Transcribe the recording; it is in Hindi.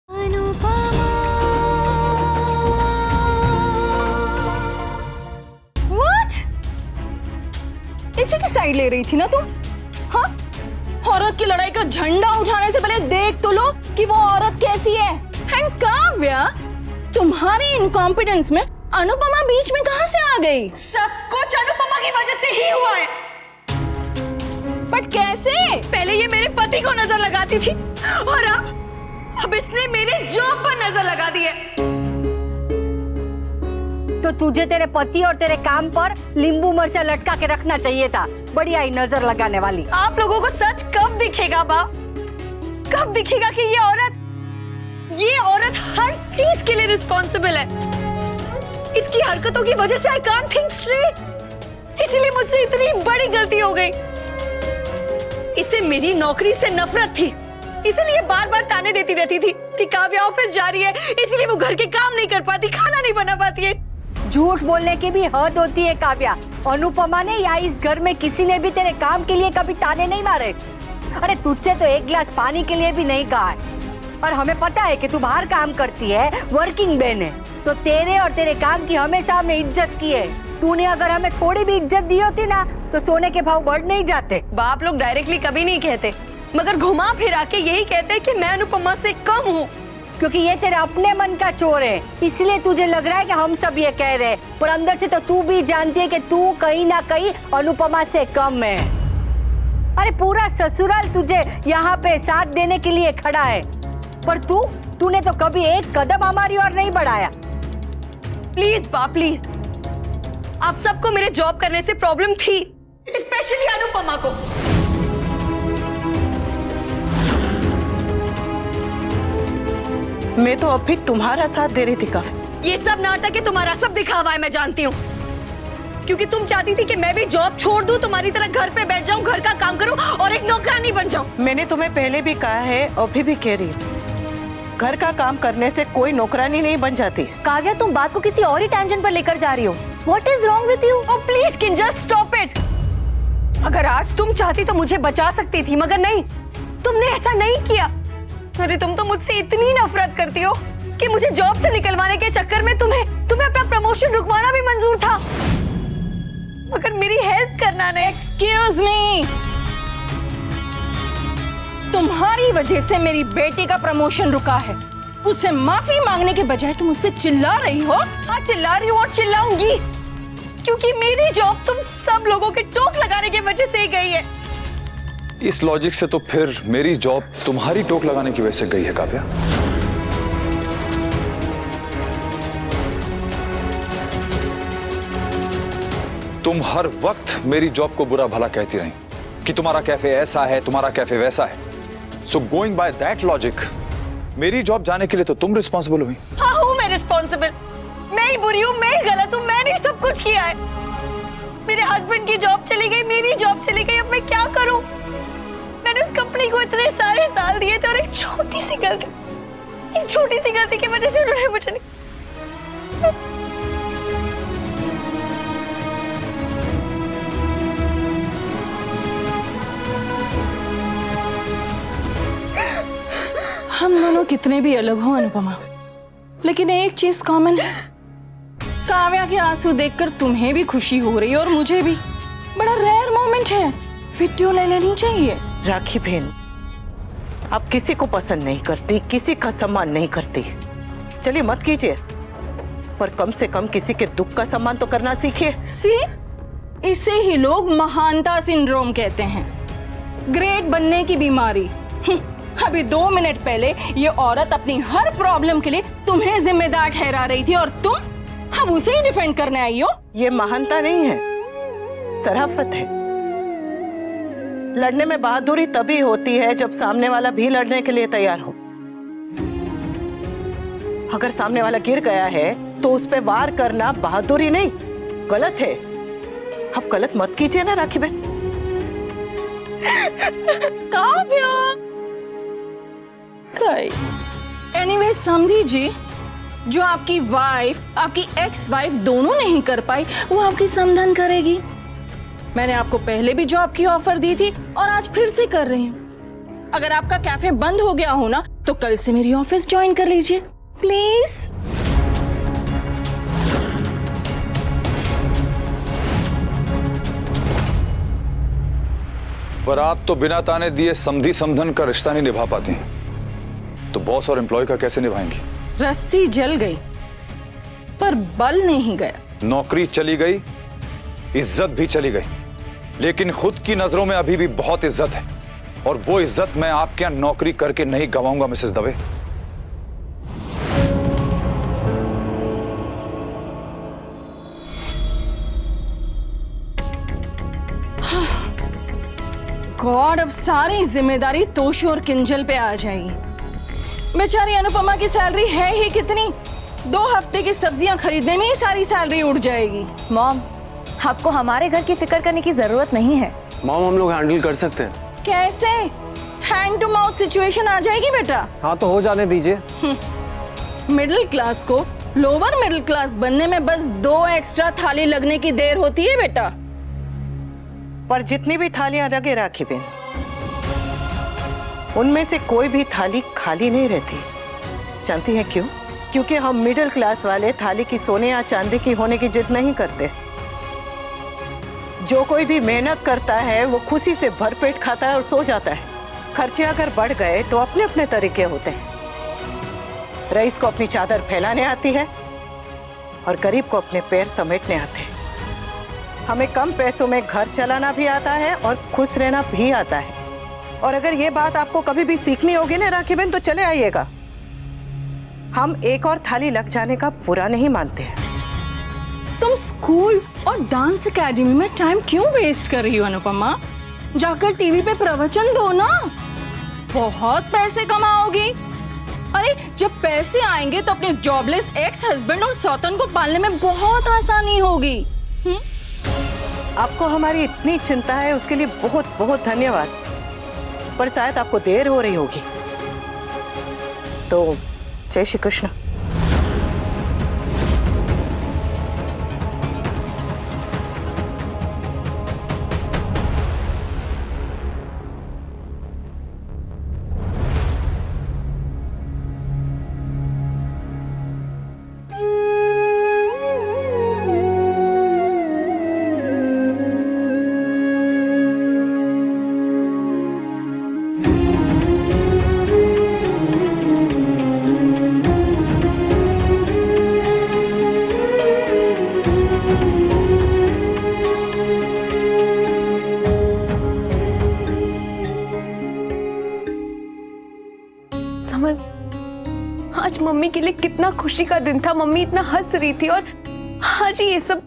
इसी की साइड ले रही थी ना तुम? हाँ, औरत की लड़ाई का झंडा उठाने से पहले देख तो लो कि वो औरत कैसी है। एंड काव्या, तुम्हारी इनकॉम्पिडेंस में अनुपमा बीच में कहां से आ गई? सब कुछ अनुपमा की वजह से ही हुआ है। बट कैसे? पहले ये मेरे पति को नजर लगाती थी और अब इसने मेरे जॉब पर नजर लगा दी है। तो तुझे तेरे पति और तेरे काम पर नींबू मिर्चा लटका के रखना चाहिए था। बड़ी आई नजर लगाने वाली। आप लोगों को सच कब दिखेगा बाप? कब दिखेगा कि ये औरत हर चीज के लिए रिस्पॉन्सिबल है। इसकी हरकतों की वजह से आई कांट थिंक स्ट्रेट। इसीलिए मुझसे इतनी बड़ी गलती हो गई। इसे मेरी नौकरी से नफरत थी, इसीलिए बार बार ताने देती रहती थी कि काव्या ऑफिस जा रही है, इसीलिए वो घर के काम नहीं कर पाती, खाना नहीं बना पाती है। झूठ बोलने की भी हद होती है काव्या। अनुपमा ने या इस घर में किसी ने भी तेरे काम के लिए कभी ताने नहीं मारे। अरे तुझसे तो एक गिलास पानी के लिए भी नहीं कहा है। और हमें पता है कि तू बाहर काम करती है, वर्किंग मैन है, तो तेरे और तेरे काम की हमेशा हमने इज्जत की है। तूने अगर हमें थोड़ी भी इज्जत दी होती ना तो सोने के भाव बढ़ नहीं जाते। बाप लोग डायरेक्टली कभी नहीं कहते, मगर घुमा फिरा के यही कहते हैं कि मैं अनुपमा से कम हूँ। क्योंकि ये तेरे अपने मन का चोर है, इसलिए तुझे लग रहा है कि हम सब ये कह रहे हैं, पर अंदर से तो तू भी जानती है कि तू कहीं ना कहीं अनुपमा से कम है। अरे पूरा ससुराल तुझे यहाँ पे साथ देने के लिए खड़ा है, पर तूने तो कभी एक कदम हमारी ओर नहीं बढ़ाया। प्लीज बाप प्लीज, आप सबको मेरे जॉब करने से प्रॉब्लम थी, स्पेशली अनुपमा को। मैं तो अब भी तुम्हारा साथ दे रही थी काव्या। ये सब नाटक है, तुम्हारा सब दिखावा है, मैं जानती हूँ। क्योंकि तुम चाहती थी कि मैं भी जॉब छोड़ दूं, तुम्हारी तरह घर पे बैठ जाऊं, घर का काम करूं और एक नौकरानी बन जाऊं। मैंने तुम्हें पहले भी कहा है, अभी भी कह रही हूँ, घर का काम करने से कोई नौकरानी नहीं बन जाती। काव्या, तुम बात को किसी और ही टेंशन पर लेकर जा रही हो। What is wrong with you? Oh please Kin, just stop it. अगर आज तुम चाहती तो मुझे बचा सकती थी, मगर नहीं, तुमने ऐसा नहीं किया। अरे तुम तो मुझसे इतनी नफरत करती हो कि मुझे जॉब से निकलवाने के चक्कर में तुम्हें अपना प्रमोशन रुकवाना भी मंजूर था, मगर मेरी हेल्प करना नहीं। एक्सक्यूज मी, तुम्हारी वजह से मेरी बेटी का प्रमोशन रुका है। उससे माफी मांगने के बजाय तुम उस पर चिल्ला रही हो। हाँ, चिल्ला रही हूँ और चिल्लाऊंगी, क्योंकि मेरी जॉब तुम सब लोगों के टोक लगाने की वजह से ही गई है। इस लॉजिक से तो फिर मेरी जॉब तुम्हारी टोक लगाने की वजह से गई है काव्या। तुम हर वक्त मेरी जॉब को बुरा भला कहती रही कि तुम्हारा कैफे ऐसा है, तुम्हारा कैफे वैसा है। So going by that logic, मेरी जॉब जाने के लिए तो तुम रिस्पॉन्सिबल हुई। हाँ, हूँ मैं रिस्पॉन्सिबल। मैं ही बुरी हूँ, मैं ही गलत हूँ, मैंने सब कुछ किया है। मेरे हस्बैंड की जॉब चली गई, मेरी जॉब चली गई, अब मैं क्या करूँ? मैंने इस कंपनी को इतने सारे साल दिए थे और एक छोटी सी गलती की वजह से उन्होंने मुझे नहीं। हम दोनों कितने भी अलग हो अनुपमा, लेकिन एक चीज कॉमन है। काव्या के आंसू देखकर तुम्हें भी खुशी हो रही है और मुझे भी। बड़ा रेयर मोमेंट है, वीडियो ले लेनी चाहिए। राखी बहन, आप किसी को पसंद नहीं करती, किसी का सम्मान नहीं करती, चलिए मत कीजिए, पर कम से कम किसी के दुख का सम्मान तो करना सीखिए। इसे ही लोग महानता सिंड्रोम कहते हैं, ग्रेट बनने की बीमारी। अभी 2 मिनट पहले ये औरत अपनी हर प्रॉब्लम के लिए तुम्हें जिम्मेदार ठहरा रही थी और तुम अब उसे ही डिफेंड करने आई हो। ये महानता नहीं है, शराफत है। लड़ने में बहादुरी तभी होती है जब सामने वाला भी लड़ने के लिए तैयार हो। अगर सामने वाला गिर गया है तो उस पे वार करना बहादुरी नहीं, गलत है। आप गलत मत कीजिए ना राखी बहन। काव्या, एनीवे समझी जी, जो आपकी वाइफ, आपकी एक्स वाइफ दोनों नहीं कर पाई, वो आपकी समधन करेगी। मैंने आपको पहले भी जॉब की ऑफर दी थी और आज फिर से कर रही हूँ। अगर आपका कैफे बंद हो गया हो ना तो कल से मेरी ऑफिस ज्वाइन कर लीजिए प्लीज। पर आप तो बिना ताने दिए समधी समधन का रिश्ता नहीं निभा पाती हैं, तो बॉस और एम्प्लॉय का कैसे निभाएंगी? रस्सी जल गई पर बल नहीं गया। नौकरी चली गई, इज्जत भी चली गई, लेकिन खुद की नजरों में अभी भी बहुत इज्जत है, और वो इज्जत मैं आपके यहां नौकरी करके नहीं गंवाऊंगा मिसेस दवे। गॉड, अब सारी जिम्मेदारी तोशु और किंजल पे आ जाएगी। बेचारी अनुपमा की सैलरी है ही कितनी, 2 हफ्ते की सब्जियां खरीदने में ही सारी सैलरी उड़ जाएगी। मॉम, आपको हमारे घर की फिक्र करने की जरूरत नहीं है। मॉम, हम लोग हैंडल कर सकते हैं। कैसे? हैंड टू माउथ सिचुएशन आ जाएगी बेटा। हाँ तो हो जाने दीजिए। मिडिल क्लास को लोअर मिडिल क्लास बनने में बस 2 एक्स्ट्रा थाली लगने की देर होती है बेटा। पर जितनी भी थालियां लगे राखी बहन, उनमें से कोई भी थाली खाली नहीं रहती। जानती हैं क्यों? क्योंकि हम मिडिल क्लास वाले थाली की सोने या चांदी की होने की जिद नहीं करते। जो कोई भी मेहनत करता है वो खुशी से भरपेट खाता है और सो जाता है। खर्चे अगर बढ़ गए तो अपने अपने तरीके होते हैं। रईस को अपनी चादर फैलाने आती है और गरीब को अपने पैर समेटने आते हैं। हमें कम पैसों में घर चलाना भी आता है और खुश रहना भी आता है। और अगर ये बात आपको कभी भी सीखनी होगी ना राखी बहन, तो चले आइएगा। हम एक और थाली लग जाने का बुरा नहीं मानते हैं। तुम स्कूल और डांस एकेडमी में टाइम क्यों वेस्ट कर रही हो अनुपमा? जाकर टीवी पे प्रवचन दो ना, बहुत पैसे कमाओगी। अरे जब पैसे आएंगे तो अपने जॉबलेस एक्स हस्बैंड और सौतन को पालने में बहुत आसानी होगी। आपको हमारी इतनी चिंता है, उसके लिए बहुत बहुत धन्यवाद। पर शायद आपको देर हो रही होगी, तो जय श्री कृष्ण। समर, आज मम्मी के लिए कितना खुशी का दिन था। मम्मी इतना हंस रही थी और आज ये सब